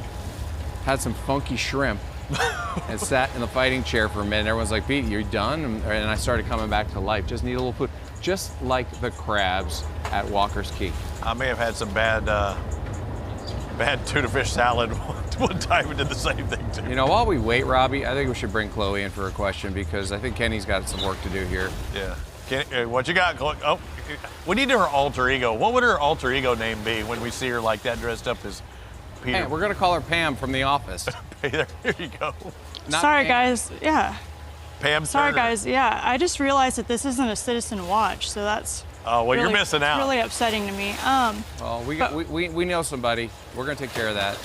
had some funky shrimp. And sat in the fighting chair for a minute. Everyone's like, Pete, you're done? And I started coming back to life. Just need a little food. Just like the crabs at Walker's Key. I may have had some bad tuna fish salad one time and did the same thing too. You know, while we wait, Robbie, I think we should bring Chloe in for a question because I think Kenny's got some work to do here. Yeah. What you got? Oh, we need her alter ego. What would her alter ego name be when we see her like that, dressed up as Peter? Hey, we're gonna call her Pam from The Office. There you go. Sorry, guys. Yeah. Pam. Sorry, Turner. guys. Yeah, I just realized that this isn't a citizen watch, so that's. Oh well, really, you're missing out. It's really upsetting to me. Well, we know somebody. We're gonna take care of that.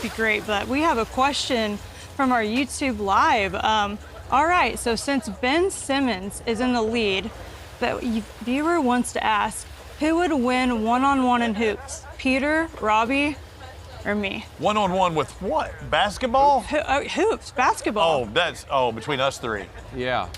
Be great, but we have a question from our YouTube Live. All right, so since Ben Simmons is in the lead, the viewer wants to ask, who would win one-on-one in hoops? Peter, Robbie, or me? One-on-one with what? Basketball? Hoops, basketball. Between us three. Yeah.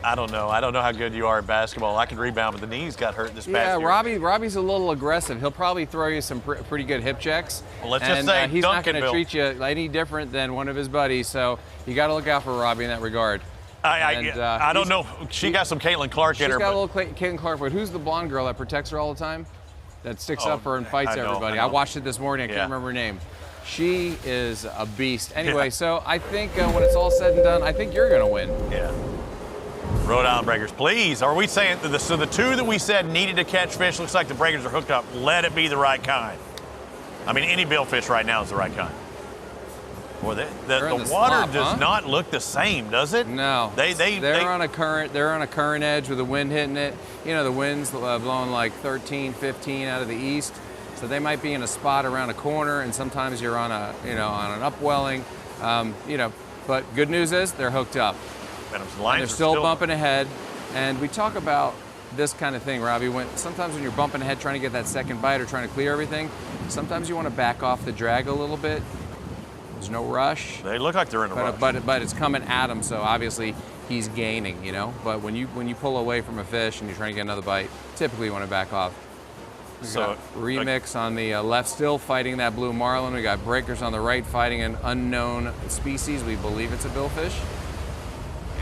I don't know. I don't know how good you are at basketball. I can rebound, but the knees got hurt this past year. Robbie's a little aggressive. He'll probably throw you some pretty good hip checks. Well, let's just say he's not going to Duncanville. treat you any different than one of his buddies. So you got to look out for Robbie in that regard. I don't know. She got some Caitlin Clark in her. She's got a little Caitlin Clark, but who's the blonde girl that protects her all the time? That sticks up for her and fights everybody. I watched it this morning. I can't remember her name. She is a beast. Anyway, so I think when it's all said and done, I think you're going to win. Yeah. Rhode Island Breakers, please. Are we saying so? The two that we said needed to catch fish, looks like the breakers are hooked up. Let it be the right kind. I mean, any billfish right now is the right kind. Boy, the water does not look the same, does it? No. They're on a current. They're on a current edge with the wind hitting it. You know, the wind's blowing like 13, 15 out of the east. So they might be in a spot around a corner, and sometimes you're on on an upwelling. But good news is they're hooked up. And they're still bumping ahead. And we talk about this kind of thing, Robbie. Sometimes when you're bumping ahead trying to get that second bite or trying to clear everything, sometimes you want to back off the drag a little bit. There's no rush. They look like they're in a rush. But it's coming at him, so obviously he's gaining, But when you pull away from a fish and you're trying to get another bite, typically you want to back off. So Remix on the left still fighting that blue marlin. We got Breakers on the right fighting an unknown species. We believe it's a billfish.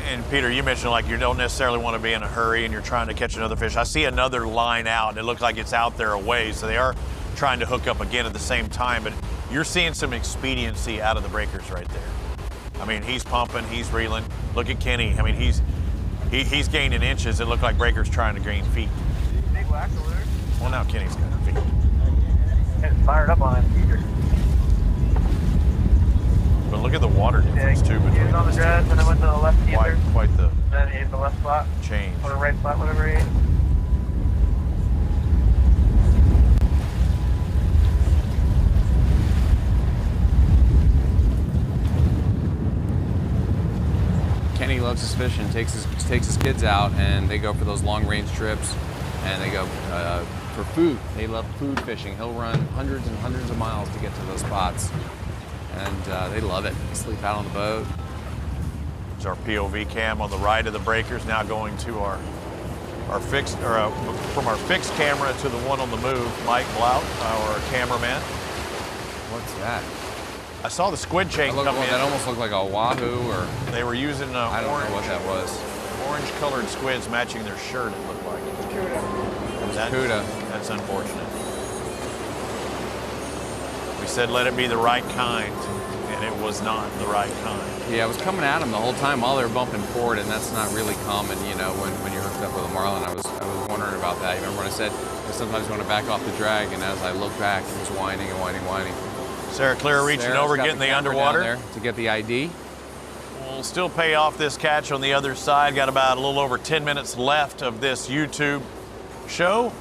And Peter, you mentioned like you don't necessarily want to be in a hurry and you're trying to catch another fish. I see another line out and it looks like it's out there a ways, so they are trying to hook up again at the same time, but you're seeing some expediency out of the breakers right there. I mean, he's pumping, he's reeling. Look at Kenny. I mean, he's gaining inches. It looked like Breakers trying to gain feet. Big wax over there. Well, now Kenny's got feet. It's fired up on it. But look at the water difference too. He was on the dress and then went to the left teaser. Quite the then he hit the left spot. Change. Or the right spot, whatever he hit. Kenny loves his fishing, takes his kids out, and they go for those long-range trips, and they go for food. They love food fishing. He'll run hundreds and hundreds of miles to get to those spots. And they love it. They sleep out on the boat. There's our POV cam on the right of the breakers, now going to our fixed, from our fixed camera to the one on the move. Mike Blout, our cameraman. What's that? I saw the squid chain come in. That almost looked like a wahoo, or they were using I don't know what that was. Orange-colored squids matching their shirt. It looked like. That's unfortunate. We said let it be the right kind, and it was not the right kind. Yeah, it was coming at them the whole time while they were bumping forward, and that's not really common, when you're hooked up with a marlin. I was wondering about that. You remember when I said sometimes you want to back off the drag, and as I look back, he was whining and whining, whining. Sarah Clear reaching over, getting the underwater there to get the ID. We'll still pay off this catch on the other side. Got about a little over 10 minutes left of this YouTube show.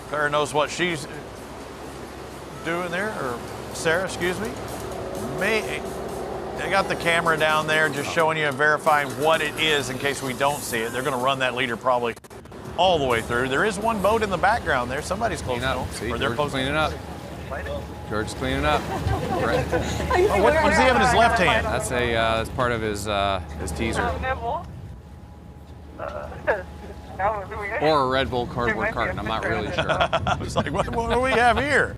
Claire knows what she's doing there, or Sarah, excuse me. They got the camera down there just showing you and verifying what it is in case we don't see it. They're going to run that leader probably all the way through. There is one boat in the background there. Somebody's closing up. Or they're cleaning up. George's cleaning up. Right. What does he have in his left hand? That's part of his teaser. Or a Red Bull cardboard carton. I'm not really sure. I was like, what do we have here?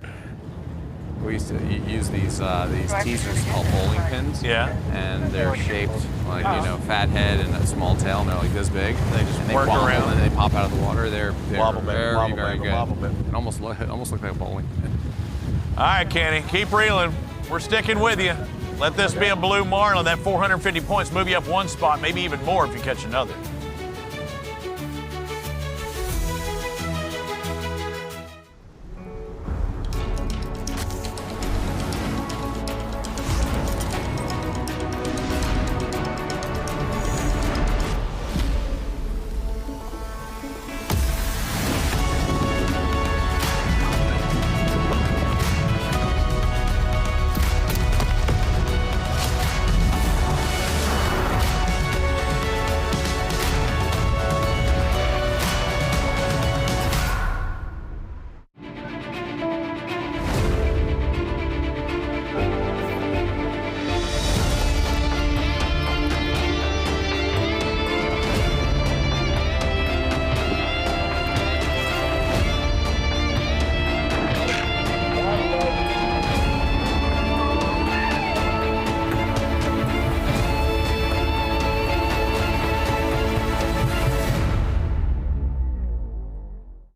We used to use these teasers called bowling pins. Yeah. And they're shaped like, fat head and a small tail, and they're like this big. They just work around and they pop out of the water. They're very good. Wobble It almost look like a bowling pin. All right, Kenny, keep reeling. We're sticking with you. Let this be a blue marlin. That 450 points move you up one spot, maybe even more if you catch another.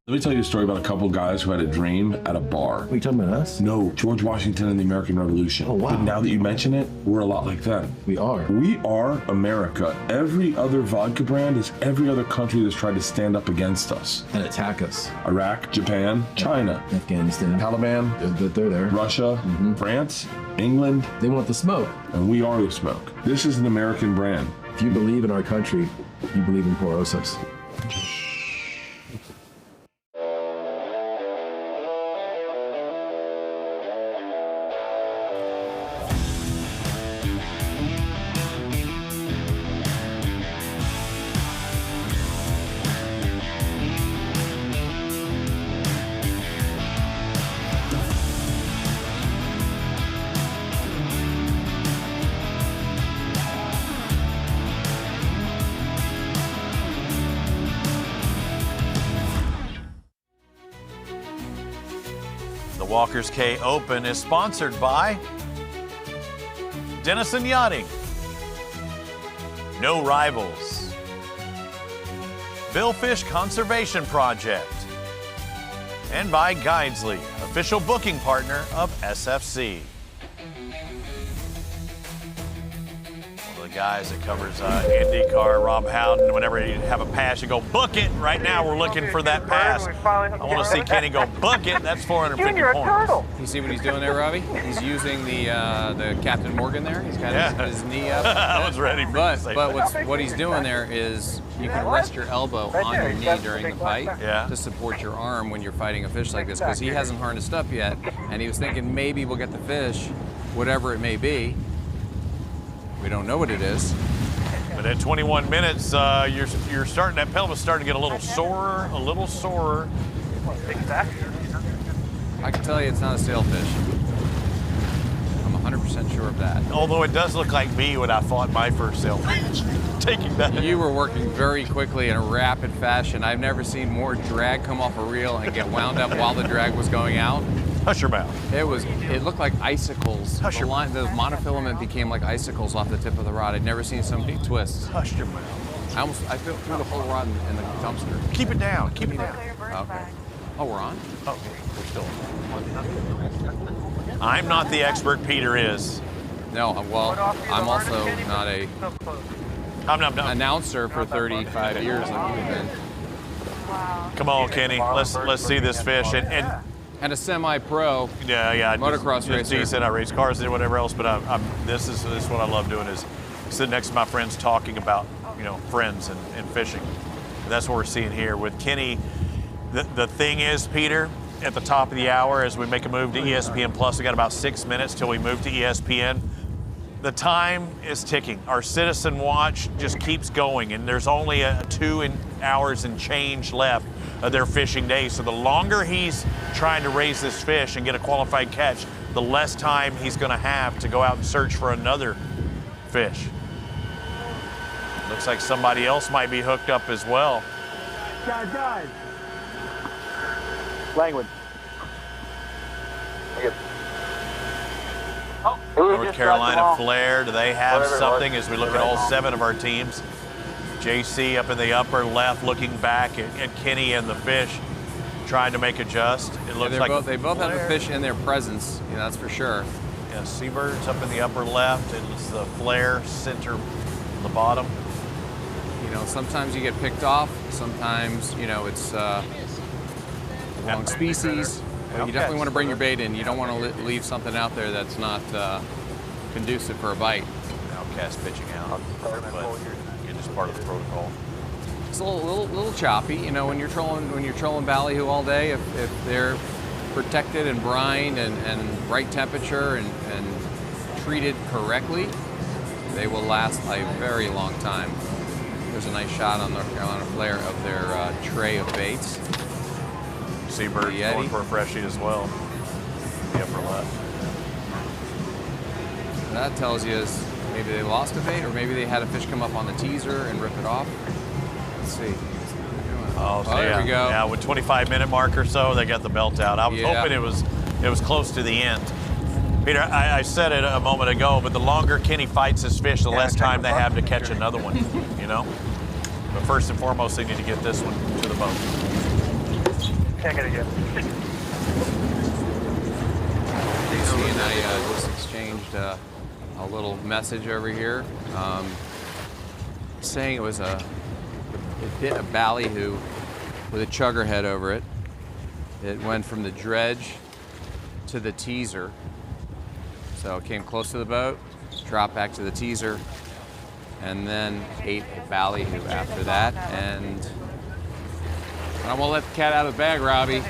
Let me tell you a story about a couple guys who had a dream at a bar. Are you talking about us? No, George Washington and the American Revolution. Oh, wow. But now that you mention it, we're a lot like them. We are. We are America. Every other vodka brand is every other country that's tried to stand up against us. And attack us. Iraq, Japan, China, Afghanistan, Taliban, they're there. Russia, France, England. They want the smoke. And we are the smoke. This is an American brand. If you believe in our country, you believe in Por Osos. The Walker's Cay Open is sponsored by Denison Yachting, No Rivals, Billfish Conservation Project, and by Guidesley, official booking partner of SFC. One of the guys that covers IndyCar, Rob Howden, whenever you have a pass, you go, book it. Right now, we're looking for that pass. I want to see Kenny go, book it. That's 450 points. You see what he's doing there, Robbie? He's using the Captain Morgan there. He's got his knee up. I was ready for you to say that. What he's doing there is you can rest your elbow on your knee during the fight to support your arm when you're fighting a fish like this, because he hasn't harnessed up yet, and he was thinking maybe we'll get the fish, whatever it may be. We don't know what it is. But at 21 minutes, you're starting, that pelvis starting to get a little sorer, I can tell you it's not a sailfish. I'm 100% sure of that. Although it does look like me when I fought my first sailfish. Taking that. You were working very quickly in a rapid fashion. I've never seen more drag come off a reel and get wound up while the drag was going out. Hush your mouth. It looked like icicles. The monofilament became like icicles off the tip of the rod. I'd never seen so many twists. Hush your mouth. I threw the whole rod in the dumpster. Keep it down. Keep it down. Okay. Oh, we're on? Oh, we're still on. I'm not the expert Peter is. No, well, I'm also not a announcer for 35 years. Come on, Kenny. Let's see this fish. And a semi-pro motocross racer. He said I race cars and whatever else, but this is what I love doing, is sitting next to my friends talking about, friends and fishing. And that's what we're seeing here with Kenny. The thing is, Peter, at the top of the hour, as we make a move to ESPN Plus, we got about 6 minutes till we move to ESPN. The time is ticking. Our citizen watch just keeps going, and there's only 2 hours and change left of their fishing day. So the longer he's trying to raise this fish and get a qualified catch, the less time he's going to have to go out and search for another fish. Looks like somebody else might be hooked up as well. Guys. Language. North Carolina Flare, do they have something as we look at all 7 of our teams? JC up in the upper left looking back at Kenny and the fish trying to make adjust. It looks like they both have the fish in their presence, that's for sure. Yeah, Seabirds up in the upper left, and it's the Flare center on the bottom. Sometimes you get picked off, sometimes, it's the wrong species. But you definitely want to bring your bait in. You don't want to leave something out there that's not conducive for a bite. Outcast pitching out, but just part of the protocol. It's a little choppy, when you're trolling ballyhoo all day. If they're protected and brined and right temperature and treated correctly, they will last a very long time. There's a nice shot on North Carolina Flare of their tray of baits. Seabird going for a freshie as well. The upper left. That tells you is maybe they lost a bait, or maybe they had a fish come up on the teaser and rip it off. Let's see. Oh, there we go. Yeah, with 25-minute mark or so, they got the belt out. I was hoping it was close to the end. Peter, I said it a moment ago, but the longer Kenny fights his fish, the less time they have to catch another one, But first and foremost, they need to get this one to the boat. Can't get it yet. Casey and I just exchanged a little message over here, saying it was it hit a ballyhoo with a chugger head over it. It went from the dredge to the teaser. So it came close to the boat, dropped back to the teaser, and then ate a ballyhoo after that. And I won't let the cat out of the bag, Robbie,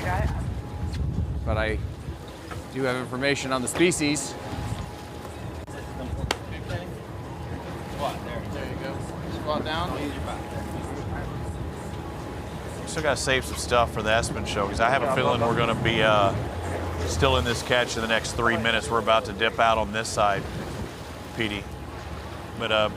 but I do have information on the species. There you go. Squat down. Still got to save some stuff for the Espen show because I have a feeling we're going to be still in this catch in the next 3 minutes. We're about to dip out on this side, Petey. But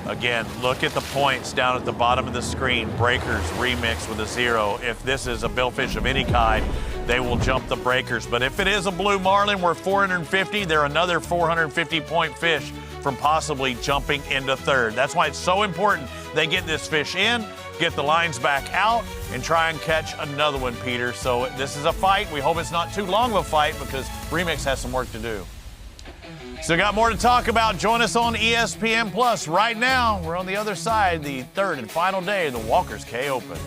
again, look at the points down at the bottom of the screen. Breakers remix with a 0. If this is a billfish of any kind, they will jump the breakers. But if it is a blue marlin, we're 450. They're another 450-point fish from possibly jumping into third. That's why it's so important they get this fish in, get the lines back out, and try and catch another one, Peter. So this is a fight. We hope it's not too long of a fight because Remix has some work to do. So got more to talk about. Join us on ESPN Plus right now. We're on the other side, the third and final day of the Walker's Cay Open.